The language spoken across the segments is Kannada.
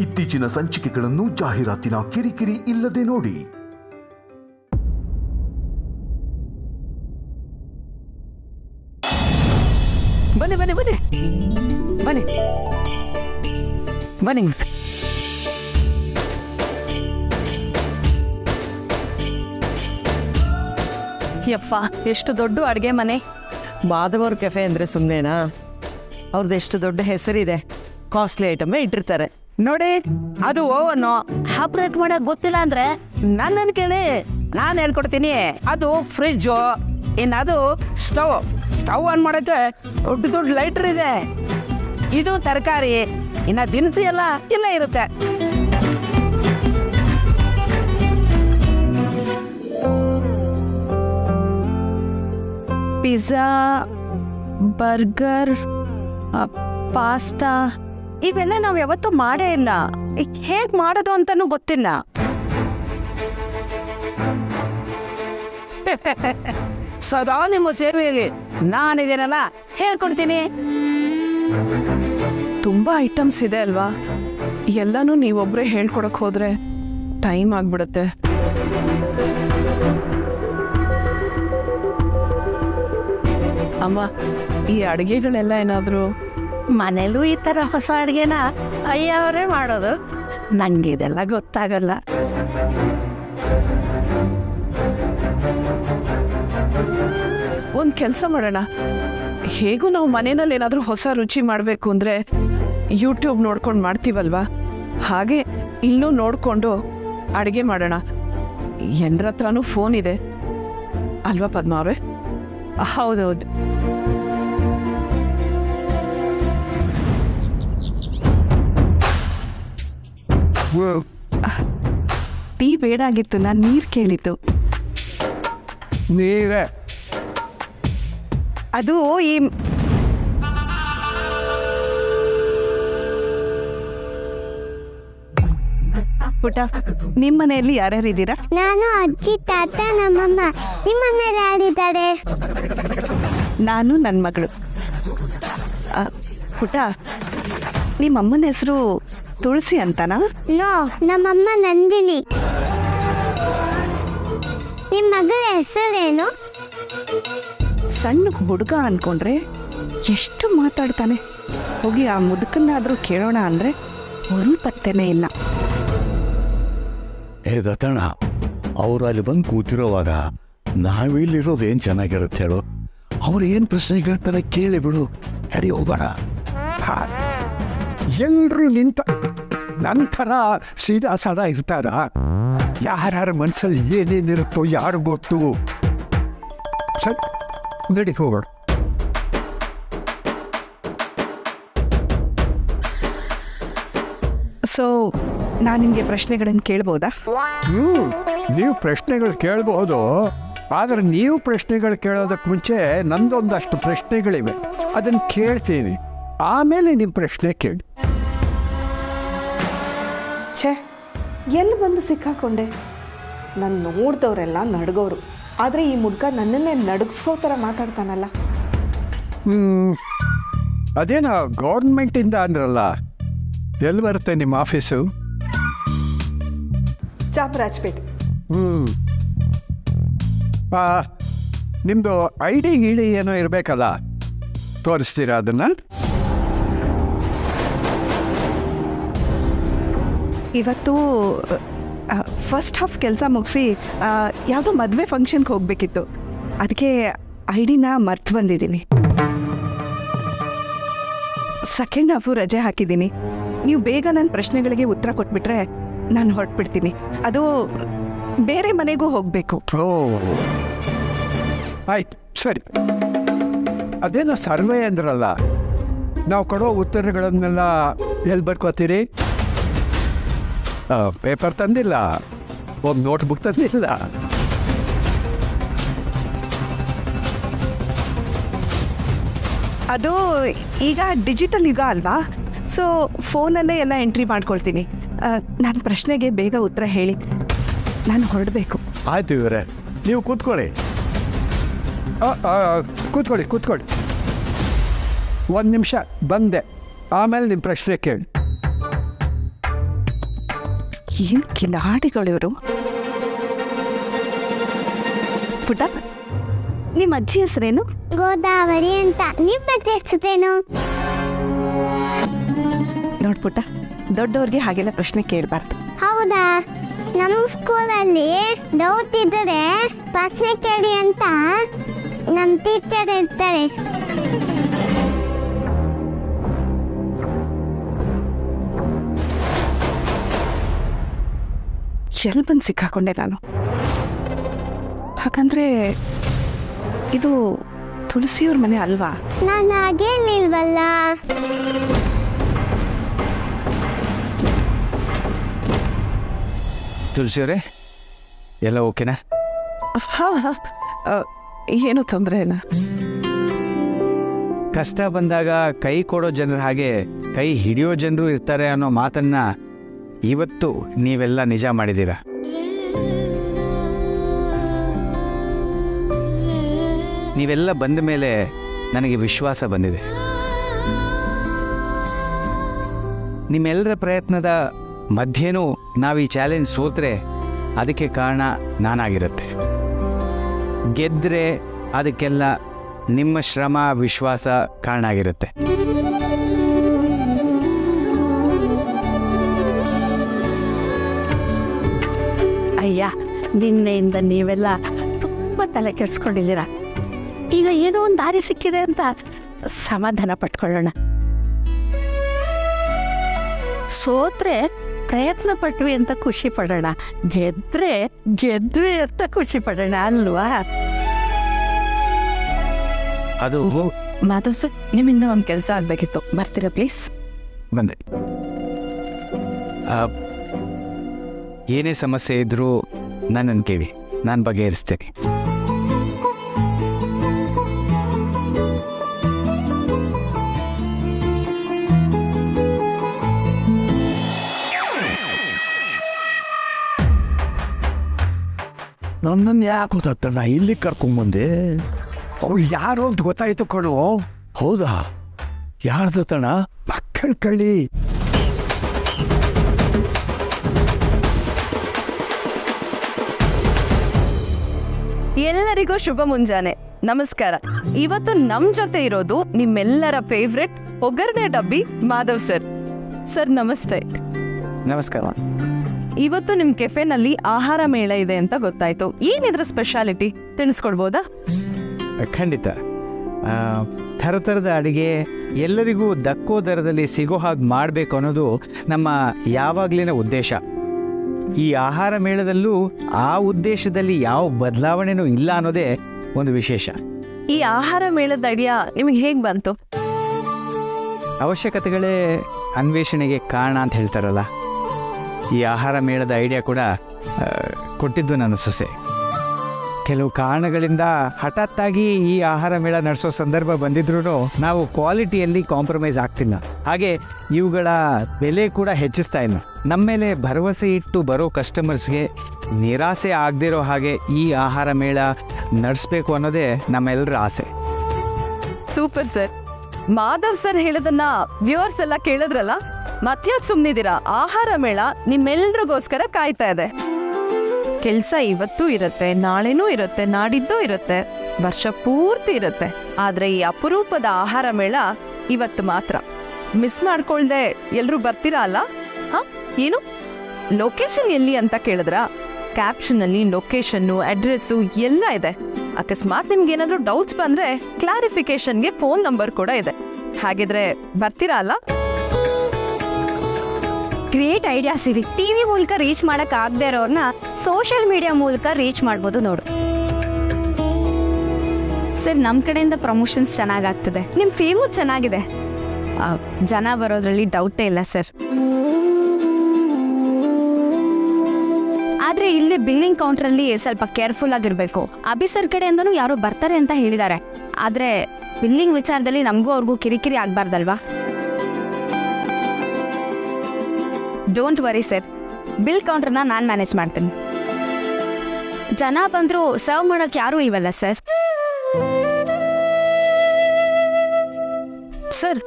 ಇತ್ತೀಚಿನ ಸಂಚಿಕೆಗಳನ್ನು ಜಾಹೀರಾತಿನ ಕಿರಿಕಿರಿ ಇಲ್ಲದೆ ನೋಡಿ. ಬನ್ನಿ ಬನ್ನಿ ಬನ್ನಿ ಬನ್ನಿ ಬನ್ನಿ. ಯಪ್ಪ, ಎಷ್ಟು ದೊಡ್ಡ ಅಡುಗೆ ಮನೆ. ಮಾಧವರ ಕೆಫೆ ಅಂದರೆ ಸುಮ್ಮನೆನಾ? ಅವ್ರದ್ದು ಎಷ್ಟು ದೊಡ್ಡ ಹೆಸರಿದೆ, ಕಾಸ್ಟ್ಲಿ ಐಟಮೇ ಇಟ್ಟಿರ್ತಾರೆ ನೋಡಿ. ಅದು ಓವನ್ನು ಆಪ್ರೇಟ್ ಮಾಡಕ್ ಗೊತ್ತಿಲ್ಲ ಅಂದ್ರೆ ನನ್ನನ್ನು ಕೇಳಿ, ನಾನು ಹೇಳ್ಕೊಡ್ತೀನಿ. ಅದು ಫ್ರಿಜ್ಜು, ಅದು ಸ್ಟವ್ ಆನ್ ಮಾಡೋಕ್ಕೆ ದೊಡ್ಡ ದೊಡ್ಡ ಲೈಟರ್ ಇದೆ. ಇದು ತರಕಾರಿ, ದಿನಸಿ ಎಲ್ಲ ಇಲ್ಲೇ ಇರುತ್ತೆ. ಪಿಜ್ಜಾ, ಬರ್ಗರ್, ಪಾಸ್ತಾ ಇವೆಲ್ಲ ನಾವು ಯಾವತ್ತೂ ಮಾಡೇ ಇಲ್ಲ. ಹೇಗೆ ಮಾಡೋದು ಅಂತನೂ ಗೊತ್ತಿಲ್ಲ. ಸದಾ ನಿಮ್ಮ ಸೇವೆಯಲ್ಲಿ ನಾನಿದೇನಲ್ಲ, ಹೇಳ್ಕೊಡ್ತೀನಿ. ತುಂಬಾ ಐಟಮ್ಸ್ ಇದೆ ಅಲ್ವಾ? ಎಲ್ಲನೂ ನೀವೊಬ್ಬರೇ ಹೇಳ್ಕೊಡಕ್ ಹೋದ್ರೆ ಟೈಮ್ ಆಗ್ಬಿಡುತ್ತೆ. ಅಮ್ಮ, ಈ ಅಡುಗೆಗಳೆಲ್ಲ ಏನಾದರೂ ಮನೇಲೂ ಈ ಥರ ಹೊಸ ಅಡುಗೆನ ಅಯ್ಯವರೇ ಮಾಡೋದು. ನಂಗಿದೆಲ್ಲ ಗೊತ್ತಾಗಲ್ಲ. ಒಂದು ಕೆಲಸ ಮಾಡೋಣ. ಹೇಗೂ ನಾವು ಮನೆಯಲ್ಲಿ ಏನಾದರೂ ಹೊಸ ರುಚಿ ಮಾಡಬೇಕು ಅಂದರೆ ಯೂಟ್ಯೂಬ್ ನೋಡ್ಕೊಂಡು ಮಾಡ್ತೀವಲ್ವಾ, ಹಾಗೆ ಇಲ್ಲೂ ನೋಡಿಕೊಂಡು ಅಡುಗೆ ಮಾಡೋಣ. ಎಲ್ಲರ ಹತ್ರನೂ ಫೋನ್ ಇದೆ ಅಲ್ವಾ ಪದ್ಮ ಅವರೇ? ಹೌದೌದು. ಟೀ ಬೇಡಾಗಿತ್ತು, ನಾನು ನೀರು ಕೇಳಿದ್ದು. ನೀರೇ ಅದು ಈ ಪುಟ, ನಿಮ್ಮ ಮನೆಯಲ್ಲಿ ಯಾರ್ಯಾರು ಇದ್ದೀರಾ? ನಾನು, ಅಜ್ಜಿ, ತಾತ, ನಮ್ಮಮ್ಮ. ನಿಮ್ಮ ಮನೇಲಿ ಯಾರಿದ್ದಾರೆ? ನಾನು, ನನ್ನ ಮಗಳು. ಪುಟ, ನಿಮ್ಮ ಅಮ್ಮನ ಹೆಸರು ತುಳಸಿ ಅಂತನಾ? ನೋ, ನಮ್ಮಮ್ಮ ನಂದಿನಿ. ನಿಮ್ಮ ಮಗಳ ಹೆಸರೇನು? ಸಣ್ಣ ಹುಡುಗ ಅನ್ಕೊಂಡ್ರೆ ಎಷ್ಟು ಮಾತಾಡ್ತಾನೆ. ಹೋಗಿ ಆ ಮುದುಕನ್ನಾದರೂ ಕೇಳೋಣ ಅಂದರೆ ಒಂದು ಪತ್ತೆನೇ ಇಲ್ಲ. ಹೇ ದತ್ತಣ್ಣ, ಅವರು ಅಲ್ಲಿ ಬಂದು ಕೂತಿರೋವಾಗ ನಾವಿಲ್ಲಿರೋದು ಏನು ಚೆನ್ನಾಗಿರುತ್ತೆ ಹೇಳು. ಅವ್ರು ಏನು ಪ್ರಶ್ನೆ ಕೇಳ್ತಾರೆ ಕೇಳಿ ಬಿಡು, ಹೇಳಿ ಹೋಗೋಣ. ಎಲ್ಲರೂ ನನ್ನ ಥರ ಸೀದಾ ಸಾದಾ ಇರ್ತಾರ? ಯಾರ್ಯಾರ ಮನಸ್ಸಲ್ಲಿ ಏನೇನಿರುತ್ತೋ ಯಾರು ಗೊತ್ತು. ಸರಿ, ನಡಿ ಹೋಗೋಣ. ಸೊ ನಾನು ನಿಮಗೆ ಪ್ರಶ್ನೆಗಳನ್ನು ಕೇಳ್ಬೋದಾ? ನೀವು ಪ್ರಶ್ನೆಗಳು ಕೇಳಬಹುದು, ಆದರೆ ನೀವು ಪ್ರಶ್ನೆಗಳು ಕೇಳೋದಕ್ಕೆ ಮುಂಚೆ ನಂದೊಂದಷ್ಟು ಪ್ರಶ್ನೆಗಳಿವೆ, ಅದನ್ನು ಕೇಳ್ತೀನಿ. ಆಮೇಲೆ ನಿಮ್ಮ ಪ್ರಶ್ನೆ ಕೇಳಿ. ಛೇ, ಎಲ್ಲಿ ಬಂದು ಸಿಕ್ಕಾಕೊಂಡೆ? ನಾನು ನೋಡಿದವರೆಲ್ಲ ನಡ್ಗೋರು, ಆದರೆ ಈ ಮುಡ್ಕ ನನ್ನನ್ನೇ ನಡುಗಿಸೋ ಥರ ಮಾತಾಡ್ತಾನಲ್ಲ. ಅದೇನೋ ಗೌರ್ಮೆಂಟಿಂದ ಅಂದ್ರಲ್ಲ, ಎಲ್ಲಿ ಬರುತ್ತೆ ನಿಮ್ಮ ಆಫೀಸು? ಚಾಮರಾಜಪೇಟೆ. ನಿಮ್ಮದು ಐ.ಡಿ ಗಿಡಿ ಏನೋ ಇರಬೇಕಲ್ಲ, ತೋರಿಸ್ತೀರಾ ಅದನ್ನು? ಇವತ್ತು ಫಸ್ಟ್ ಹಾಫ್ ಕೆಲಸ ಮುಗಿಸಿ ಯಾವುದೋ ಮದುವೆ ಫಂಕ್ಷನ್ಗೆ ಹೋಗಬೇಕಿತ್ತು, ಅದಕ್ಕೆ ಐ.ಡಿನ ಮರ್ತು ಬಂದಿದ್ದೀನಿ. ಸೆಕೆಂಡ್ ಹಾಫು ರಜೆ ಹಾಕಿದ್ದೀನಿ. ನೀವು ಬೇಗ ನನ್ನ ಪ್ರಶ್ನೆಗಳಿಗೆ ಉತ್ತರ ಕೊಟ್ಬಿಟ್ರೆ ನಾನು ಹೊರಟ್ಬಿಡ್ತೀನಿ. ಅದು ಬೇರೆ ಮನೆಗೂ ಹೋಗಬೇಕು. ಓ ಆಯ್ತು, ಸರಿ. ಅದೇನೋ ಸರ್ವೆ ಅಂದ್ರಲ್ಲ, ನಾವು ಕೊಡೋ ಉತ್ತರಗಳನ್ನೆಲ್ಲ ಎಲ್ಲಿ ಬರ್ಕೋತೀರಿ? ಪೇಪರ್ ತಂದಿಲ್ಲ, ಒಂದು ನೋಟ್ಬುಕ್ ತಂದಿಲ್ಲ. ಅದು ಈಗ ಡಿಜಿಟಲ್ ಯುಗ ಅಲ್ವಾ, ಸೊ ಫೋನಲ್ಲೇ ಎಲ್ಲ ಎಂಟ್ರಿ ಮಾಡ್ಕೊಳ್ತೀನಿ. ನನ್ನ ಪ್ರಶ್ನೆಗೆ ಬೇಗ ಉತ್ತರ ಹೇಳಿ, ನಾನು ಹೊರಡಬೇಕು. ಆಯ್ತು ಇವರೇ, ನೀವು ಕೂತ್ಕೊಳ್ಳಿ. ಕೂತ್ಕೊಳ್ಳಿ ಕೂತ್ಕೊಳ್ಳಿ. ಒಂದು ನಿಮಿಷ ಬಂದೆ, ಆಮೇಲೆ ನಿಮ್ಮ ಪ್ರಶ್ನೆ ಕೇಳಿ. ಏನು ಕಿಲಾಡಿಗಳಿವರು. ಪುಟ್ಟ, ನಿಮ್ಮ ಅಜ್ಜಿ ಹೆಸರೇನು? ಗೋದಾವರಿ ಅಂತ. ನಿಮ್ಮ ಹೆಸರೇನು? ನೋಡ್ಪುಟ್ಟ, ದೊಡ್ಡವ್ರಿಗೆ ಹಾಗೆಲ್ಲ ಪ್ರಶ್ನೆ ಕೇಳಬಾರ್ದು. ಹೌದಾ? ನಮ್ಮ ಸ್ಕೂಲಲ್ಲಿ ಡೌಟ್ ಇದ್ದರೆ ಪ್ರಶ್ನೆ ಕೇಳಿ ಅಂತ ನಮ್ಮ ಟೀಚರ್ ಇರ್ತಾರೆ. ಎಲ್ಲಿ ಬಂದು ಸಿಕ್ಕಾಕೊಂಡೆ ನಾನು? ಹಾಗಂದ್ರೆ ಇದು ತುಳಸಿಯವ್ರ ಮನೆ ಅಲ್ವಾ? ನಾನು ಹಾಗೇನಿಲ್ವಲ್ಲ. ತುಳಸಿಯವರೇ, ಎಲ್ಲ ಓಕೆನಾ? ಹಾಂ, ಏನೂ ತೊಂದರೆ ಇಲ್ಲ. ಕಷ್ಟ ಬಂದಾಗ ಕೈ ಕೊಡೋ ಜನರ ಹಾಗೆ ಕೈ ಹಿಡಿಯೋ ಜನರು ಇರ್ತಾರೆ ಅನ್ನೋ ಮಾತನ್ನ ಇವತ್ತು ನೀವೆಲ್ಲ ನಿಜ ಮಾಡಿದ್ದೀರಾ. ನೀವೆಲ್ಲ ಬಂದ ಮೇಲೆ ನನಗೆ ವಿಶ್ವಾಸ ಬಂದಿದೆ. ನಿಮ್ಮೆಲ್ಲರ ಪ್ರಯತ್ನದ ಮಧ್ಯೆನೂ ನಾವು ಈ ಚಾಲೆಂಜ್ ಸೋತ್ರೆ ಅದಕ್ಕೆ ಕಾರಣ ನಾನಾಗಿರುತ್ತೆ. ಗೆದ್ದರೆ ಅದಕ್ಕೆಲ್ಲ ನಿಮ್ಮ ಶ್ರಮ ವಿಶ್ವಾಸ ಕಾರಣ ಆಗಿರುತ್ತೆ. ಅಯ್ಯ, ನಿನ್ನೆಯಿಂದ ನೀವೆಲ್ಲ ತುಂಬ ತಲೆ ಕೆಡಿಸ್ಕೊಂಡಿದ್ದೀರ. ಈಗ ಏನೋ ಒಂದು ದಾರಿ ಸಿಕ್ಕಿದೆ ಅಂತ ಸಮಾಧಾನ ಪಟ್ಕೊಳ್ಳೋಣ. ಸೋತ್ರೆ ಪ್ರಯತ್ನ ಪಟ್ವಿ ಅಂತ ಖುಷಿ ಪಡೋಣ, ಗೆದ್ವಿ ಅಂತ ಖುಷಿ ಪಡೋಣ ಅಲ್ವಾ? ಅದು ಮಾಧವ್ ಸರ್, ನಿಮ್ಮಿಂದ ಒಂದು ಕೆಲಸ ಆಗಬೇಕಿತ್ತು, ಬರ್ತೀರಾ ಪ್ಲೀಸ್? ಬಂದೆ. ಏನೇ ಸಮಸ್ಯೆ ಇದ್ದರೂ ನನ್ನನ್ನು ಕೇಳಿ, ನಾನು ಬಗೆಹರಿಸ್ತೇನೆ. ನನ್ನನ್ನು ಯಾಕೆ ಗೊತ್ತಾಗ್ತಣ್ಣ ಇಲ್ಲಿ ಕರ್ಕೊಂಬಂದೆ? ಅವ್ರು ಯಾರು ಅಂತ ಗೊತ್ತಾಯ್ತು ಕಣೋ. ಹೌದಾ? ಯಾರ್ದತ್ತಣ್ಣ? ಮಕ್ಕಳ ಕಳಿ. ಎಲ್ಲರಿಗೂ ಶುಭ ಮುಂಜಾನೆ, ನಮಸ್ಕಾರ. ಇವತ್ತು ನಮ್ ಜೊತೆ ಇರೋದು ನಿಮ್ಮೆಲ್ಲರ ಫೇವ್ರೆಟ್ ಒಗ್ಗರಣೆ ಡಬ್ಬಿ ಮಾಧವ್ ಸರ್. ಸರ್ ನಮಸ್ತೆ. ನಮಸ್ಕಾರ. ಇವತ್ತು ನಿಮ್ ಕೆಫೆನಲ್ಲಿ ಆಹಾರ ಮೇಳ ಇದೆ ಅಂತ ಗೊತ್ತಾಯ್ತು. ಏನಿದ್ರ ಸ್ಪೆಷಾಲಿಟಿ ತಿಳಿಸ್ಕೊಡ್ಬೋದಾ? ಖಂಡಿತ. ಥರದ ಅಡುಗೆ ಎಲ್ಲರಿಗೂ ದಕ್ಕೋ ದರದಲ್ಲಿ ಸಿಗೋ ಹಾಗೆ ಮಾಡಬೇಕು ಅನ್ನೋದು ನಮ್ಮ ಯಾವಾಗಲಿನ ಉದ್ದೇಶ. ಈ ಆಹಾರ ಮೇಳದಲ್ಲೂ ಆ ಉದ್ದೇಶದಲ್ಲಿ ಯಾವ ಬದಲಾವಣೆನೂ ಇಲ್ಲ ಅನ್ನೋದೇ ಒಂದು ವಿಶೇಷ. ಈ ಆಹಾರ ಮೇಳದ ಐಡಿಯಾ ನಿಮಗೆ ಹೇಗೆ ಬಂತು? ಅವಶ್ಯಕತೆಗಳೇ ಅನ್ವೇಷಣೆಗೆ ಕಾರಣ ಅಂತ ಹೇಳ್ತಾರಲ್ಲ, ಈ ಆಹಾರ ಮೇಳದ ಐಡಿಯಾ ಕೂಡ ಕೊಟ್ಟಿದ್ದು ನನ್ನ ಸೊಸೆ. ಕೆಲವು ಕಾರಣಗಳಿಂದ ಹಠಾತ್ತಾಗಿ ಈ ಆಹಾರ ಮೇಳ ನಡೆಸೋ ಸಂದರ್ಭ ಬಂದಿದ್ರೂ ನಾವು ಕ್ವಾಲಿಟಿಯಲ್ಲಿ ಕಾಂಪ್ರಮೈಸ್ ಆಗ್ತಿಲ್ಲ, ಹಾಗೆ ಇವುಗಳ ಬೆಲೆ ಕೂಡ ಹೆಚ್ಚಿಸ್ತಾ ಇಲ್ಲ. ನಮ್ಮ ಮೇಲೆ ಭರವಸೆ ಇಟ್ಟು ಬರೋ ಕಸ್ಟಮರ್ಸ್ಗೆ ನಿರಾಸೆ ಆಗದಿರೋ ಹಾಗೆ ಈ ಆಹಾರ ಮೇಳ ನಡೆಸಬೇಕು ಅನ್ನೋದೇ ನಮ್ಮೆಲ್ಲರ ಆಸೆ. Super sir. ಮಾಧವ್ ಸರ್ ಹೇಳೋದನ್ನ ವ್ಯೂವರ್ಸ್ ಎಲ್ಲ ಕೇಳಿದ್ರಲ್ಲ, ಮತ್ಯಾಕ್ ಸುಮ್ನಿದ್ದೀರಾ? ಆಹಾರ ಮೇಳ ನಿಮ್ಮೆಲ್ರಿಗೋಸ್ಕರ ಕಾಯ್ತಾ ಇದೆ. ಕೆಲ್ಸ ಇವತ್ತೂ ಇರುತ್ತೆ, ನಾಳೆನೂ ಇರುತ್ತೆ, ನಾಡಿದ್ದು ಇರುತ್ತೆ, ವರ್ಷ ಪೂರ್ತಿ ಇರುತ್ತೆ. ಆದ್ರೆ ಈ ಅಪರೂಪದ ಆಹಾರ ಮೇಳ ಇವತ್ತು ಮಾತ್ರ. ಮಿಸ್ ಮಾಡ್ಕೊಳ್ದೆ ಎಲ್ರೂ ಬರ್ತೀರಾ ಅಲ್ಲ? ಹಾ, ಏನು ಲೊಕೇಶನ್ ಎಲ್ಲಿ ಅಂತ ಕೇಳಿದ್ರ? ಕ್ಯಾಪ್ಷನ್ ಅಲ್ಲಿ ಲೊಕೇಶನ್ನು, ಅಡ್ರೆಸ್ಸು ಎಲ್ಲ ಇದೆ. ಅಕಸ್ಮಾತ್ ನಿಮ್ಗೆ ಏನಾದ್ರೂ ಡೌಟ್ಸ್ ಬಂದ್ರೆ ಕ್ಲಾರಿಫಿಕೇಶನ್ಗೆ ಫೋನ್ ನಂಬರ್ ಕೂಡ ಇದೆ. ಹಾಗಿದ್ರೆ ಬರ್ತೀರಾ ಅಲ್ಲ? ಗ್ರೇಟ್ ಐಡಿಯಾ ಸಿರಿ. ಟಿವಿ ಮೂಲಕ ರೀಚ್ ಮಾಡಕ್ ಆಗದೆ ಇರೋರ್ನ ಸೋಷಿಯಲ್ ಮೀಡಿಯಾ ಮೂಲಕ ರೀಚ್ ಮಾಡ್ಬೋದು ನೋಡು. ಸರ್, ನಮ್ಮ ಕಡೆಯಿಂದ ಪ್ರಮೋಷನ್ಸ್ ಚೆನ್ನಾಗಾಗ್ತದೆ, ನಿಮ್ಮ ಫೇಮು ಚೆನ್ನಾಗಿದೆ, ಜನ ಬರೋದ್ರಲ್ಲಿ ಡೌಟೇ ಇಲ್ಲ ಸರ್. ಆದ್ರೆ ಇಲ್ಲಿ ಬಿಲ್ಲಿಂಗ್ ಕೌಂಟ್ರಲ್ಲಿ ಸ್ವಲ್ಪ ಕೇರ್ಫುಲ್ ಆಗಿರ್ಬೇಕು. ಅಭಿ ಸರ್ ಕಡೆಯಿಂದನೂ ಯಾರೋ ಬರ್ತಾರೆ ಅಂತ ಹೇಳಿದ್ದಾರೆ. ಆದ್ರೆ ಬಿಲ್ಲಿಂಗ್ ವಿಚಾರದಲ್ಲಿ ನಮಗೂ ಅವ್ರಿಗೂ ಕಿರಿಕಿರಿ ಆಗ್ಬಾರ್ದಲ್ವಾ? ಡೋಂಟ್ ವರಿ ಸರ್, ಬಿಲ್ ಕೌಂಟರ್ನ ನಾನು ಮ್ಯಾನೇಜ್ ಮಾಡ್ತೀನಿ. ಜನ ಬಂದರೂ ಸರ್ವ್ ಮಾಡೋಕೆ ಯಾರೂ ಇಲ್ವಲ್ಲ ಸರ್? ಸರ್,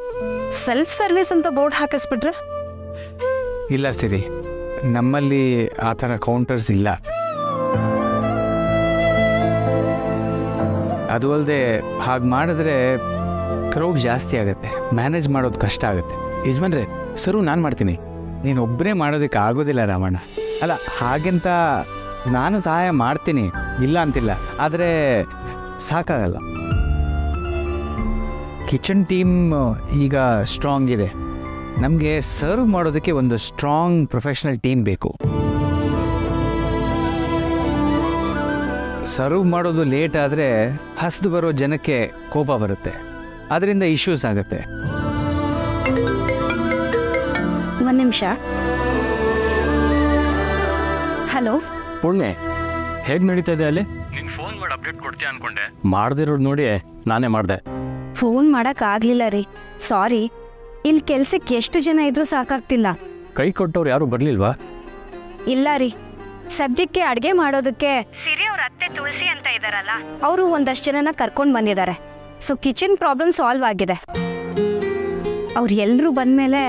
ಸೆಲ್ಫ್ ಸರ್ವಿಸ್ ಅಂತ ಬೋರ್ಡ್ ಹಾಕಿಸ್ಬಿಟ್ರೆ? ಇಲ್ಲ ಸಿರಿ, ನಮ್ಮಲ್ಲಿ ಆ ಥರ ಕೌಂಟರ್ಸ್ ಇಲ್ಲ. ಅದು ಅಲ್ಲದೆ ಹಾಗೆ ಮಾಡಿದ್ರೆ ಕ್ರೌಡ್ ಜಾಸ್ತಿ ಆಗುತ್ತೆ, ಮ್ಯಾನೇಜ್ ಮಾಡೋದು ಕಷ್ಟ ಆಗುತ್ತೆ. ಯಜಮಾನ್ರೆ, ಸರು ನಾನು ಮಾಡ್ತೀನಿ, ನೀನು ಒಬ್ಬರೇ ಮಾಡೋದಕ್ಕೆ ಆಗೋದಿಲ್ಲ ರಾಮಣ್ಣ. ಅಲ್ಲ, ಹಾಗೆಂತ ನಾನು ಸಹಾಯ ಮಾಡ್ತೀನಿ, ಇಲ್ಲ ಅಂತಿಲ್ಲ, ಆದರೆ ಸಾಕಾಗಲ್ಲ. ಕಿಚನ್ ಟೀಮ್ ಈಗ ಸ್ಟ್ರಾಂಗ್ ಇದೆ. ನಮಗೆ ಸರ್ವ್ ಮಾಡೋದಕ್ಕೆ ಒಂದು ಸ್ಟ್ರಾಂಗ್ ಪ್ರೊಫೆಷ್ನಲ್ ಟೀಮ್ ಬೇಕು. ಸರ್ವ್ ಮಾಡೋದು ಲೇಟ್ ಆದರೆ ಹಸಿದು ಬರೋ ಜನಕ್ಕೆ ಕೋಪ ಬರುತ್ತೆ, ಅದರಿಂದ ಇಶ್ಯೂಸ್ ಆಗುತ್ತೆ. ಒಂದು ನಿಮಿಷ. ಹಲೋ ಪುಣ್ಯ, ಹೇಗೆ ನಡೀತಾ ಇದೆ ಅಲ್ಲಿ? ನೀನು ಫೋನ್ ಮಾಡಿ ಅಪ್ಡೇಟ್ ಕೊಡ್ತೀಯ ಅನ್ಕೊಂಡೆ, ಮಾಡ್ದಿರೋದು ನೋಡಿ ನಾನೇ ಮಾಡಿದೆ. ಫೋನ್ ಮಾಡೋಕ್ಕಾಗಲಿಲ್ಲ ರೀ, ಸಾರಿ. ಇಲ್ಲಿ ಕೆಲ್ಸಕ್ಕೆ ಎಷ್ಟು ಜನ ಇದ್ರೂ ಸಾಕಾಗ್ತಿಲ್ಲ. ಕೈ ಕೊಟ್ಟವ್ರು ಯಾರು ಬರಲಿಲ್ವಾ? ಇಲ್ಲ ರೀ, ಸದ್ಯಕ್ಕೆ ಅಡುಗೆ ಮಾಡೋದಕ್ಕೆ ಸಿರಿ ಅವ್ರ ಅತ್ತೆ ತುಳಸಿ ಅಂತ ಇದ್ದಾರಲ್ಲ, ಅವರು ಒಂದಷ್ಟು ಜನನ ಕರ್ಕೊಂಡು ಬಂದಿದ್ದಾರೆ. ಸೊ ಕಿಚನ್ ಪ್ರಾಬ್ಲಮ್ ಸಾಲ್ವ್ ಆಗಿದೆ. ಅವ್ರು ಎಲ್ಲರೂ ಬಂದಮೇಲೆ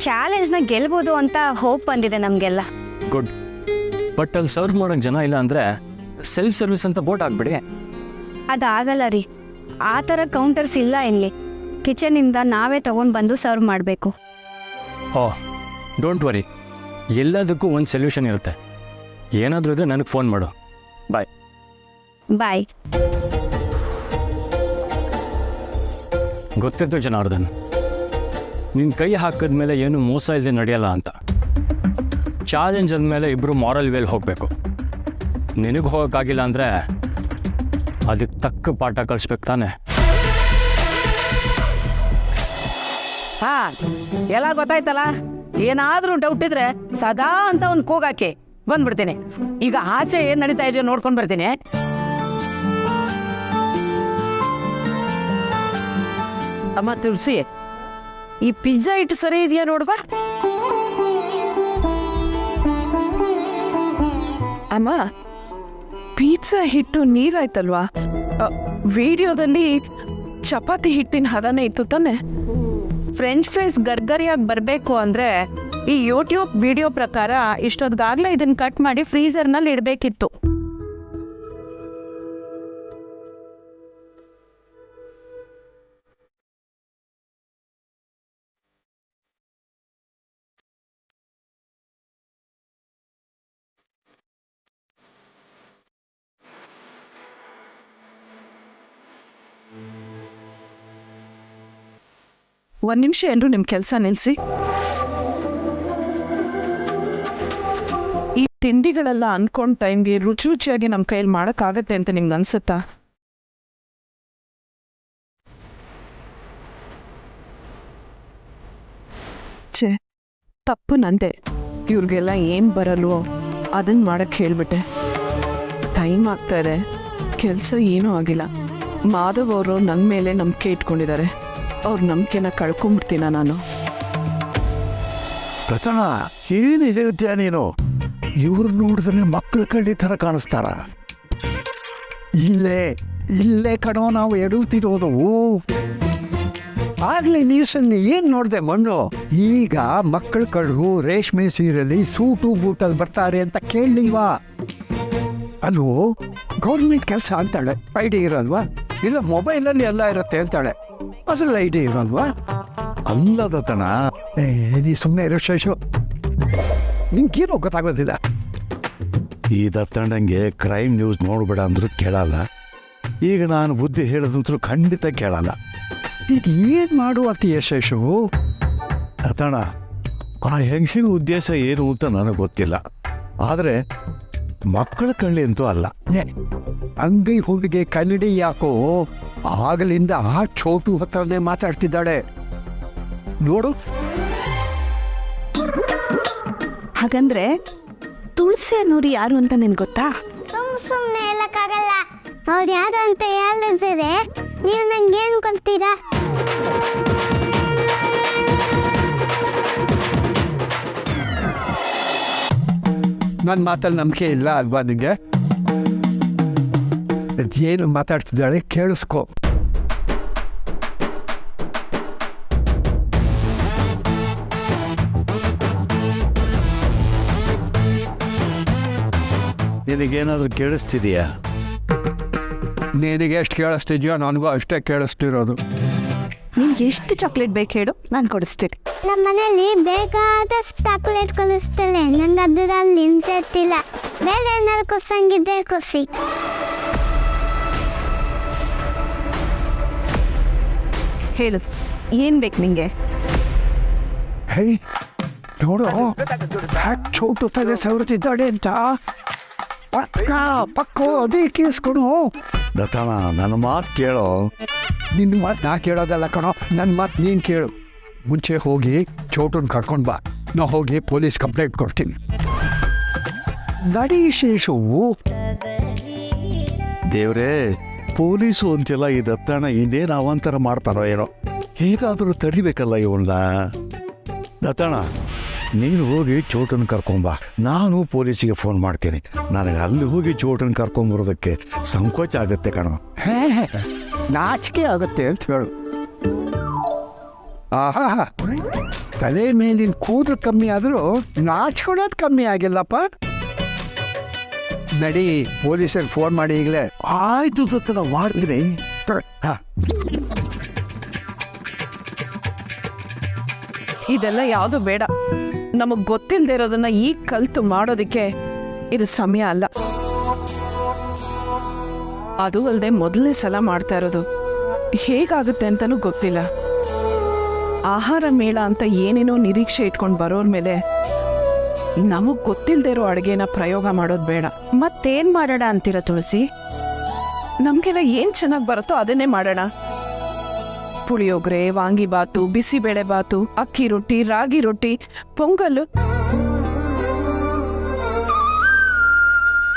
ಚಾಲೆಂಜ್ನ ಗೆಲ್ಬೋದು ಅಂತ ಹೋಪ್ ಬಂದಿದೆ ನಮಗೆಲ್ಲ. ಗುಡ್. ಬಟ್ ಅಲ್ಲಿ ಸರ್ವ್ ಮಾಡೋಕ್ಕೆ ಜನ ಇಲ್ಲ ಅಂದರೆ ಸೆಲ್ಫ್ ಸರ್ವಿಸ್ ಅಂತ ಬೋಟ್ ಹಾಕ್ಬಿಡಿ. ಅದಾಗಲ್ಲ ರೀ, ಆ ಥರ ಕೌಂಟರ್ಸ್ ಇಲ್ಲ ಇಲ್ಲಿ. ಕಿಚನಿಂದ ನಾವೇ ತೊಗೊಂಡು ಬಂದು ಸರ್ವ್ ಮಾಡಬೇಕು. ಓಹ್, ಡೋಂಟ್ ವರಿ, ಎಲ್ಲದಕ್ಕೂ ಒಂದು ಸೊಲ್ಯೂಷನ್ ಇರುತ್ತೆ. ಏನಾದರೂ ಇದ್ರೆ ನನಗೆ ಫೋನ್ ಮಾಡು. ಬಾಯ್ ಬಾಯ್. ಗೊತ್ತಿತ್ತು ಜನಾರ್ದನ್, ನಿನ್ನ ಕೈ ಹಾಕಿದ್ಮೇಲೆ ಏನು ಮೋಸ ಇದೆ ನಡೆಯಲ್ಲ ಅಂತ. ಚಾಲೆಂಜ್ ಅಂದಮೇಲೆ ಇಬ್ಬರು ಮಾರಲ್ ವೇಲ್ ಹೋಗಬೇಕು. ನಿನಗೆ ಹೋಗೋಕ್ಕಾಗಿಲ್ಲ ಅಂದರೆ ಅದಕ್ಕೆ ತಕ್ಕ ಪಾಠ ಕಲಿಸ್ಬೇಕು ತಾನೆ. ಹಾಂ, ಎಲ್ಲ ಗೊತ್ತಾಯ್ತಲ್ಲ. ಏನಾದರೂ ಡೌಟ್ ಇದ್ರೆ ಸದಾ ಅಂತ ಒಂದು ಕೂಗಾಕಿ ಬಂದ್ಬಿಡ್ತೀನಿ. ಈಗ ಆಚೆ ಏನು ನಡೀತಾ ಇದೆಯೋ ನೋಡ್ಕೊಂಡು ಬರ್ತೀನಿ. ಅಮ್ಮ ತುಳಸಿ, ಈ ಪಿಜ್ಜಾ ಹಿಟ್ಟು ಸರಿ ಇದೆಯಾ ನೋಡ್ಬಾ. ಅಮ್ಮ, ಪಿಜ್ಜಾ ಹಿಟ್ಟು ನೀರಾಯ್ತಲ್ವಾ? ವಿಡಿಯೋದಲ್ಲಿ ಚಪಾತಿ ಹಿಟ್ಟಿನ ಹದನೇ ಇತ್ತು ತಾನೆ? ಫ್ರೆಂಚ್ ಫ್ರೈಸ್ ಗರ್ಗರಿಯಾಗಿ ಬರಬೇಕು ಅಂದರೆ ಈ ಯೂಟ್ಯೂಬ್ ವಿಡಿಯೋ ಪ್ರಕಾರ ಇಷ್ಟೊತ್ತಿಗಾಗಲೇ ಇದನ್ನು ಕಟ್ ಮಾಡಿ ಫ್ರೀಸರ್ನಲ್ಲಿ ಇಡಬೇಕಿತ್ತು. ಒಂದು ನಿಮಿಷ ಎಲ್ಲರೂ ನಿಮ್ಮ ಕೆಲಸ ನಿಲ್ಲಿಸಿ. ಈ ತಿಂಡಿಗಳೆಲ್ಲ ಅನ್ಕೊಂಡ್ ಟೈಮ್ಗೆ ರುಚಿ ರುಚಿಯಾಗಿ ನಮ್ಮ ಕೈಯಲ್ಲಿ ಮಾಡೋಕ್ಕಾಗತ್ತೆ ಅಂತ ನಿಮ್ಗೆ ಅನ್ಸುತ್ತಾ? ಛೇ, ತಪ್ಪು ನಂದೆ. ಇವ್ರಿಗೆಲ್ಲ ಏನು ಬರಲ್ವೋ ಅದನ್ನು ಮಾಡಕ್ಕೆ ಹೇಳಿಬಿಟ್ಟೆ. ಟೈಮ್ ಆಗ್ತಾ ಇದೆ, ಕೆಲಸ ಏನೂ ಆಗಿಲ್ಲ. ಮಾಧವ್ ಅವರು ನನ್ನ ಮೇಲೆ ನಂಬಿಕೆ ಇಟ್ಕೊಂಡಿದ್ದಾರೆ. ಅವ್ರ ನಂಬಿಕೆನ ಕಳ್ಕೊಂಡ್ಬಿಡ್ತೀನ ನಾನು? ಪ್ರತನ, ಏನು ಹೇಳ್ತೀಯ ನೀನು? ಇವ್ರು ನೋಡಿದ್ರೆ ಮಕ್ಕಳ ಕಳ್ಳಿ ಥರ ಕಾಣಿಸ್ತಾರ. ಇಲ್ಲೇ ಕಣೋ ನಾವು ಎಡುತ್ತಿರೋದು. ಆಗ್ಲೇ ನೀಸನ್ನು ಏನು ನೋಡಿದೆ ಮಣ್ಣು? ಈಗ ಮಕ್ಕಳ ಕಳ್ಳು ರೇಷ್ಮೆ ಸೀರೆಯಲ್ಲಿ ಸೂಟು ಬೂಟಲ್ಲಿ ಬರ್ತಾರೆ ಅಂತ ಕೇಳಲಿಲ್ವಾ? ಅಲ್ವೋ, ಗೌರ್ಮೆಂಟ್ ಕೆಲಸ ಅಂತಾಳೆ, ಐಡಿ ಇರಲ್ವಾ? ಇಲ್ಲ ಮೊಬೈಲಲ್ಲಿ ಎಲ್ಲ ಇರುತ್ತೆ ಅಂತಾಳೆ, ಅದ್ರಲ್ಲಿ ಐಡಿ ಇರಲ್ವಾ? ಅಲ್ಲದತನ, ನೀ ಸುಮ್ಮನೆ ಇರೋ ಶೇಷು, ನಿಂಗೇನೋ ಗೊತ್ತಾಗೋದಿಲ್ಲ. ಈ ದತ್ತಣ್ಣಂಗೆ ಕ್ರೈಮ್ ನ್ಯೂಸ್ ನೋಡ್ಬೇಡ ಅಂದ್ರೂ ಕೇಳಲ್ಲ. ಈಗ ನಾನು ಬುದ್ಧಿ ಹೇಳೋದಂತೂ ಖಂಡಿತ ಕೇಳಲ್ಲ. ಈಗ ಏನು ಮಾಡುವತ್ತೀಯ ಶೇಷು? ದತ್ತಣ್ಣ, ಆ ಹೆಂಗಸಿನ ಉದ್ದೇಶ ಏನು ಅಂತ ನನಗೆ ಗೊತ್ತಿಲ್ಲ, ಆದರೆ ಮಕ್ಕಳ ಕಳ್ಳಿ ಅಂತೂ ಅಲ್ಲ. ಅಂಗೈ ಹುಡುಗೆ ಕನ್ನಡಿ ಯಾಕೋ ಆಗಲಿಂದ ಆ ಚೋಟು ಹತ್ರನೇ ಮಾತಾಡ್ತಿದ್ದಾಳೆ ನೋಡು. ಹಾಗಂದ್ರೆ ತುಳಸಿ ಅನ್ನೋರು ಯಾರು ಅಂತ ನಿನ್ಗೆ ಗೊತ್ತಾ? ಸುಮ್ಮನೆ ಹೇಳಕ್ಕಾಗಲ್ಲ. ಅವ್ರು ಯಾರು ಅಂತ ಹೇಳಿದ್ರೆ ನೀವು ನಂಗೇನು ಕೊಡ್ತೀರಾ? ನನ್ನ ಮಾತಲ್ಲಿ ನಂಬಿಕೆ ಇಲ್ಲ ಅಲ್ವಾ ನಿಮಗೆ? ಅದೇನು ಮಾತಾಡ್ತಿದ್ದಾಳೆ ಕೇಳಿಸ್ಕೊ. ನಿನಗೇನಾದರೂ ಕೇಳಿಸ್ತಿದೆಯಾ? ನಿನಗೆ ಎಷ್ಟು ಕೇಳಿಸ್ತಿದ್ಯೋ ನನಗೂ ಅಷ್ಟೇ ಕೇಳಿಸ್ತಿರೋದು. ನಿನ್ಗೆ ಎಷ್ಟು ಚಾಕ್ಲೇಟ್ ಬೇಕು ಹೇಳು, ನಾನು ಕೊಡಿಸ್ತೀನಿ. ನಮ್ಮ ಮನೇಲಿ ಬೇಕಾದಷ್ಟು ಚಾಕ್ಲೇಟ್ ಕೊಡಿಸ್ತಾಳೆ. ನಂಗೆ ಅದರಲ್ಲಿ ಇನ್ಸೆತ್ತಿಲ್ಲ. ಬೇರೆ ಏನಾದ್ರು ಕೊಡ್ಸಂಗಿದ್ರೆ ಕೊಡ್ಸಿ. ಹೇಳು, ಏನು ಬೇಕು ನಿಂಗೆ? ಹೇ ನೋಡು, ಹ್ಯಾಕ್ ಚೋಟು ತಲೆ ಸವರುತ್ತಿದ್ದಾಳೆ ಅಂತ. ಪಕ್ಕ ಅದೇ ಕೇಳಿಸ್ಕೊಡು. ದತ್ತಣ್ಣ, ನನ್ನ ಮಾತು ಕೇಳೋ. ನಿನ್ನ ಮಾತು ನಾ ಕೇಳೋದಲ್ಲ ಕಣೋ, ನನ್ನ ಮಾತು ನೀನು ಕೇಳು. ಮುಂಚೆ ಹೋಗಿ ಚೋಟನ್ ಕರ್ಕೊಂಡು ಬಾ, ನಾ ಹೋಗಿ ಪೊಲೀಸ್ ಕಂಪ್ಲೇಂಟ್ ಕೊಡ್ತೀನಿ. ನಡಿ ಶೇಷವು. ದೇವ್ರೇ, ಪೊಲೀಸು ಅಂತೆಲ್ಲ ಈ ದತ್ತಣ್ಣ ಇನ್ನೇನು ಅವಾಂತರ ಮಾಡ್ತಾರೋ ಏನೋ. ಹೇಗಾದರೂ ತಡಿಬೇಕಲ್ಲ ಇವನ್ನ. ದತ್ತಣ್ಣ, ನೀನು ಹೋಗಿ ಚೋಟನ್ ಕರ್ಕೊಂಬಾ, ನಾನು ಪೊಲೀಸಿಗೆ ಫೋನ್ ಮಾಡ್ತೀನಿ. ನನಗೆ ಅಲ್ಲಿ ಹೋಗಿ ಚೋಟನ್ ಕರ್ಕೊಂಬರೋದಕ್ಕೆ ಸಂಕೋಚ ಆಗುತ್ತೆ ಕಣೋ. ಹೇ, ನಾಚಿಕೆ ಆಗುತ್ತೆ ಅಂತ ಹೇಳು. ಆಹಾ, ತಲೆ ಮೇಲಿನ ಕೂದಲು ಕಮ್ಮಿ ಆದರೂ ನಾಚ್ಕೊಳೋದು ಕಮ್ಮಿ ಆಗಿಲ್ಲಪ್ಪ. ನಡಿ ಪೊಲೀಸರಿಗೆ ಫೋನ್ ಮಾಡಿ ಈಗಲೇ. ಆಯ್ತು ದತ್ತಣ್ಣ, ಮಾಡ್ತೀನಿ. ಹಾಂ, ಇದೆಲ್ಲ ಯಾವುದು ಬೇಡ. ನಮಗೆ ಗೊತ್ತಿಲ್ಲದೆ ಇರೋದನ್ನ ಈಗ ಕಲ್ತು ಮಾಡೋದಕ್ಕೆ ಇದು ಸಮಯ ಅಲ್ಲ. ಅದು ಅಲ್ಲದೆ ಮೊದಲನೇ ಸಲ ಮಾಡ್ತಾ ಇರೋದು. ಹೇಗಾಗುತ್ತೆ ಅಂತಲೂ ಗೊತ್ತಿಲ್ಲ. ಆಹಾರ ಮೇಳ ಅಂತ ಏನೇನೋ ನಿರೀಕ್ಷೆ ಇಟ್ಕೊಂಡು ಬರೋರ ಮೇಲೆ ನಮಗೆ ಗೊತ್ತಿಲ್ಲದೆ ಇರೋ ಅಡುಗೆನ ಪ್ರಯೋಗ ಮಾಡೋದು ಬೇಡ. ಮತ್ತೇನು ಮಾಡೋಣ ಅಂತೀರ ತುಳಸಿ? ನಮಗೆಲ್ಲ ಏನು ಚೆನ್ನಾಗಿ ಬರುತ್ತೋ ಅದನ್ನೇ ಮಾಡೋಣ. ಪುಳಿಯೋಗರೆ, ವಾಂಗಿಬಾತು, ಬಿಸಿಬೇಳೆ ಬಾತು, ಅಕ್ಕಿ ರೊಟ್ಟಿ, ರಾಗಿ ರೊಟ್ಟಿ, ಪೊಂಗಲ್ಲು.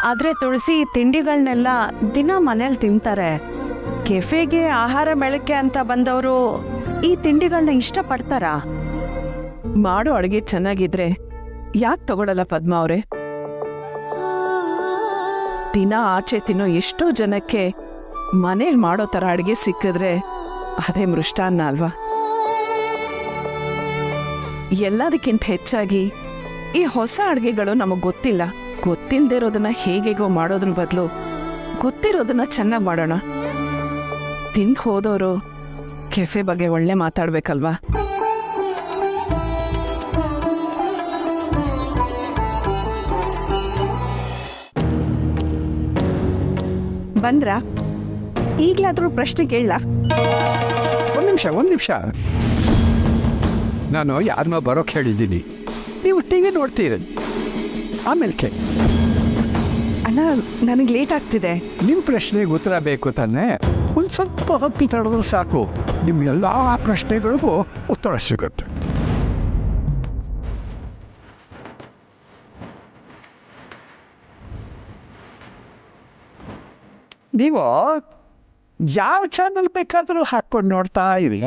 ಆದರೆ ತುಳಸಿ, ಈ ತಿಂಡಿಗಳನ್ನೆಲ್ಲ ದಿನ ಮನೇಲಿ ತಿಂತಾರೆ. ಕೆಫೆಗೆ ಆಹಾರ ಮೇಳಕ್ಕೆ ಅಂತ ಬಂದವರು ಈ ತಿಂಡಿಗಳನ್ನ ಇಷ್ಟಪಡ್ತಾರಾ? ಮಾಡೋ ಅಡುಗೆ ಚೆನ್ನಾಗಿದ್ರೆ ಯಾಕೆ ತಗೊಳ್ಳಲ್ಲ ಪದ್ಮ ಅವರೇ? ದಿನ ಆಚೆ ತಿನ್ನೋ ಎಷ್ಟೋ ಜನಕ್ಕೆ ಮನೇಲಿ ಮಾಡೋ ಥರ ಅಡುಗೆ ಸಿಕ್ಕಿದ್ರೆ ಅದೇ ಮೃಷ್ಟಾನ್ನ ಅಲ್ವಾ? ಎಲ್ಲದಕ್ಕಿಂತ ಹೆಚ್ಚಾಗಿ ಈ ಹೊಸ ಅಡುಗೆಗಳು ನಮಗೆ ಗೊತ್ತಿಲ್ಲ. ಗೊತ್ತಿಲ್ಲದೆ ಇರೋದನ್ನ ಹೇಗೇಗೋ ಮಾಡೋದ್ರ ಬದಲು ಗೊತ್ತಿರೋದನ್ನ ಚೆನ್ನಾಗಿ ಮಾಡೋಣ. ತಿಂದು ಹೋದವರು ಕೆಫೆ ಬಗ್ಗೆ ಒಳ್ಳೆ ಮಾತಾಡ್ಬೇಕಲ್ವಾ? ಬಂದ್ರಾ? ಈಗಲಾದರೂ ಪ್ರಶ್ನೆ ಕೇಳಲ್ಲ? ಒಂದು ನಿಮಿಷ. ನಾನು ಯಾರನ್ನೋ ಬರೋಕ್ಕೆ ಹೇಳಿದ್ದೀನಿ, ನೀವು ಟಿ ವಿ ನೋಡ್ತೀರಿ. ಆಮೇಲೆ ಅಲ್ಲ, ನನಗೆ ಲೇಟ್ ಆಗ್ತಿದೆ. ನಿಮ್ಮ ಪ್ರಶ್ನೆಗೆ ಉತ್ತರ ಬೇಕು ತಾನೆ? ಒಂದು ಸ್ವಲ್ಪ ಹೊತ್ತು ತಡೆದ್ರೆ ಸಾಕು, ನಿಮ್ಮ ಎಲ್ಲ ಪ್ರಶ್ನೆಗಳಿಗೂ ಉತ್ತರ ಸಿಗುತ್ತೆ. ನೀವು ಯಾವ ಚಾನಲ್ ಬೇಕಾದರೂ ಹಾಕ್ಕೊಂಡು ನೋಡ್ತಾ ಇರಿ.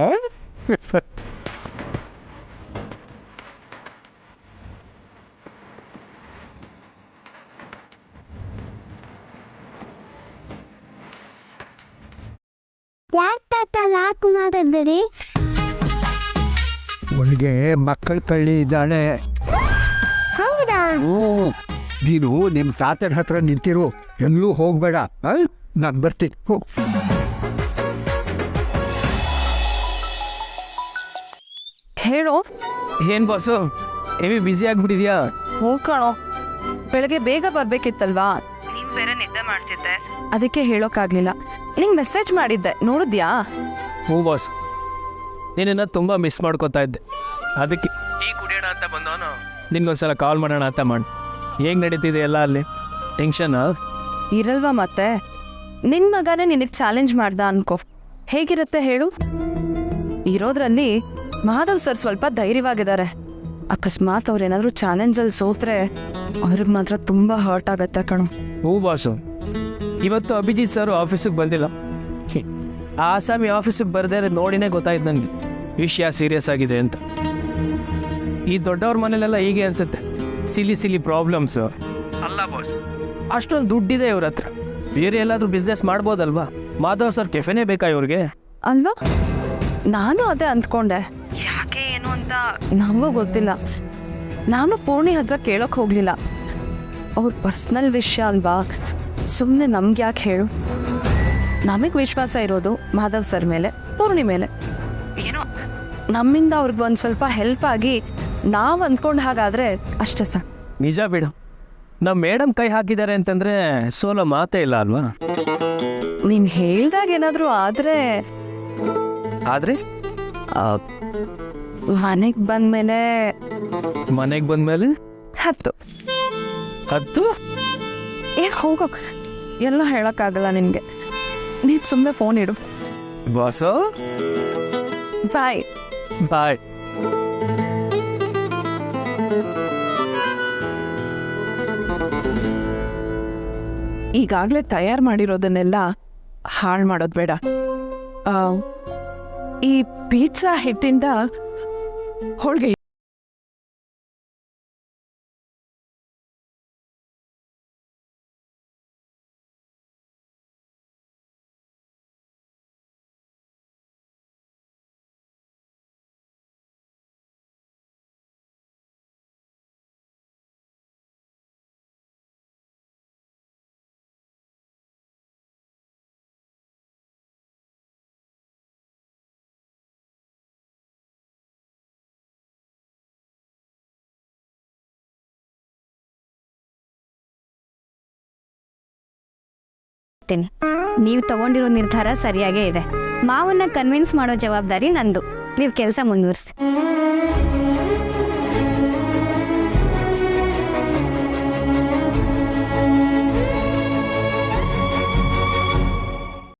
ಯಾಕೆ ಲಾಕ್ ಮಾಡಿದ್ರಿ? ಒಳಗೆ ಮಕ್ಕಳ ಕಳ್ಳಿ ಇದ್ದಾಳೆ. ಹೌದಾ? ನೀನು ನಿಮ್ಮ ತಾತನ ಹತ್ರ ನಿಂತಿರು, ಎಲ್ಲೂ ಹೋಗಬೇಡ. ನಾನು ಬರ್ತೀನಿ, ಹೋಗು. ಹೇಳು. ಏನು ಬಾಸು, ಹೆವಿ ಬ್ಯುಸಿ ಆಗಿಬಿಟ್ಟಿದ್ಯಾ? ಹ್ಞೂ ಕಣೋ, ಬೆಳಗ್ಗೆ ಬೇಗ ಬರ್ಬೇಕಿತ್ತಲ್ವಾ? ನೀನು ಬೇರೆ ನಿದ್ದೆ ಮಾಡ್ತಿದ್ದೆ, ಅದಕ್ಕೆ ಹೇಳೋಕ್ಕಾಗಲಿಲ್ಲ. ನಿಂಗೆ ಮೆಸೇಜ್ ಮಾಡಿದ್ದೆ, ನೋಡಿದ್ಯಾ? ಹ್ಞೂ ಬಾಸ್, ನೀನನ್ನ ತುಂಬ ಮಿಸ್ ಮಾಡ್ಕೊತಾ ಇದ್ದೆ. ಅದಕ್ಕೆ ಟೀ ಕುಡಿಯೋಣ ಅಂತ ಬಂದವನು ನಿನ್ಗೊಂದ್ಸಲ ಕಾಲ್ ಮಾಡೋಣ ಅಂತ ಮಾಡಿ. ಹೇಗೆ ನಡೀತಿದೆ ಎಲ್ಲ ಅಲ್ಲಿ? ಟೆನ್ಷನ್ ಇರಲ್ವಾ ಮತ್ತೆ? ನಿನ್ನ ಮಗನೇ ನಿನಗೆ ಚಾಲೆಂಜ್ ಮಾಡ್ದ ಅನ್ಕೋ, ಹೇಗಿರುತ್ತೆ ಹೇಳು? ಇರೋದ್ರಲ್ಲಿ ಮಾಧವ್ ಸರ್ ಸ್ವಲ್ಪ ಧೈರ್ಯವಾಗಿದ್ದಾರೆ. ಅಕಸ್ಮಾತ್ ಅವ್ರೇನಾದರೂ ಚಾಲೆಂಜಲ್ಲಿ ಸೋತ್ರೆ ಅವ್ರಿಗೆ ಮಾತ್ರ ತುಂಬ ಹರ್ಟ್ ಆಗತ್ತೆ ಕಣೋ. ಹ್ಞೂ ಬಾಸು, ಇವತ್ತು ಅಭಿಜಿತ್ ಸರ್ ಆಫೀಸಿಗೆ ಬಂದಿಲ್ಲ. ಆ ಆಸಾಮಿ ಆಫೀಸಿಗೆ ಬರ್ದೇ ನೋಡಿನೇ ಗೊತ್ತಾಯ್ತು ನನಗೆ ವಿಷಯ ಸೀರಿಯಸ್ ಆಗಿದೆ ಅಂತ. ಈ ದೊಡ್ಡವ್ರ ಮನೇಲೆಲ್ಲ ಹೀಗೆ ಅನ್ಸುತ್ತೆ, ಸಿಲಿ ಪ್ರಾಬ್ಲಮ್ಸು. ಅಲ್ಲ ಬಾಸ್, ಅಷ್ಟೊಂದು ದುಡ್ಡಿದೆ ಇವ್ರ ಹತ್ರ, ಬೇರೆ ಎಲ್ಲಾದರೂ ಬಿಸ್ನೆಸ್ ಮಾಡ್ಬೋದಲ್ವಾ? ಮಾಧವ್ ಸರ್ ಕೆಫೆನೇ ಬೇಕಾ ಇವ್ರಿಗೆ? ಅಲ್ವಾ? ನಾನು ಅದೇ ಅಂದ್ಕೊಂಡೆ, ಯಾಕೆ ಏನು ಅಂತ ನನಗೂ ಗೊತ್ತಿಲ್ಲ. ನಾನು ಪೂರ್ಣಿ ಹತ್ರ ಕೇಳೋಕೆ ಹೋಗಲಿಲ್ಲ. ಅವ್ರ ಪರ್ಸ್ನಲ್ ವಿಷಯ ಅಲ್ವಾ, ಸುಮ್ಮನೆ ನಮ್ಗೆ ಯಾಕೆ ಹೇಳು? ನಮಗೆ ವಿಶ್ವಾಸ ಇರೋದು ಮಾಧವ್ ಸರ್ ಮೇಲೆ, ಪೂರ್ಣಿ ಮೇಲೆ. ಏನೋ ನಮ್ಮಿಂದ ಅವ್ರಿಗೆ ಒಂದು ಸ್ವಲ್ಪ ಹೆಲ್ಪ್ ಆಗಿ ನಾವು ಅಂದ್ಕೊಂಡು ಹಾಗಾದರೆ ಅಷ್ಟೇ ಸಾಕು. ನಿಜ ಬಿಡು, ನಮ್ಮ ಮೇಡಮ್ ಕೈ ಹಾಕಿದ್ದಾರೆ ಅಂತಂದರೆ ಸೋಲೋ ಮಾತೇ ಇಲ್ಲ ಅಲ್ವಾ? ನೀನು ಹೇಳ್ದಾಗ ಏನಾದರೂ ಆದರೆ ಆದರೆ ಮನೆಗೆ ಬಂದಮೇಲೆ ಮನೆಗೆ ಬಂದಮೇಲೆ 10 ಹೋಗೋಕೆ ಎಲ್ಲ ಹೇಳೋಕ್ಕಾಗಲ್ಲ ನಿನಗೆ. ನೀನು ಸುಮ್ಮನೆ ಫೋನ್ ಇಡು. ಬಾಸು ಬಾಯ್ ಬಾಯ್. ಈಗಾಗಲೇ ತಯಾರು ಮಾಡಿರೋದನ್ನೆಲ್ಲ ಹಾಳು ಮಾಡೋದು ಬೇಡ. ಈ ಪಿಜ್ಜಾ ಹಿಟ್ಟಿಂದ ಹೋಳಿಗೆ ನೀವು ತಗೊಂಡಿರೋ ನಿರ್ಧಾರ ಸರಿಯಾಗೇ ಇದೆ. ಮಾವನ್ನ ಕನ್ವಿನ್ಸ್ ಮಾಡೋ ಜವಾಬ್ದಾರಿ ನಂದು. ನೀವು ಕೆಲಸ ಮುಂದುವರಿಸಿ.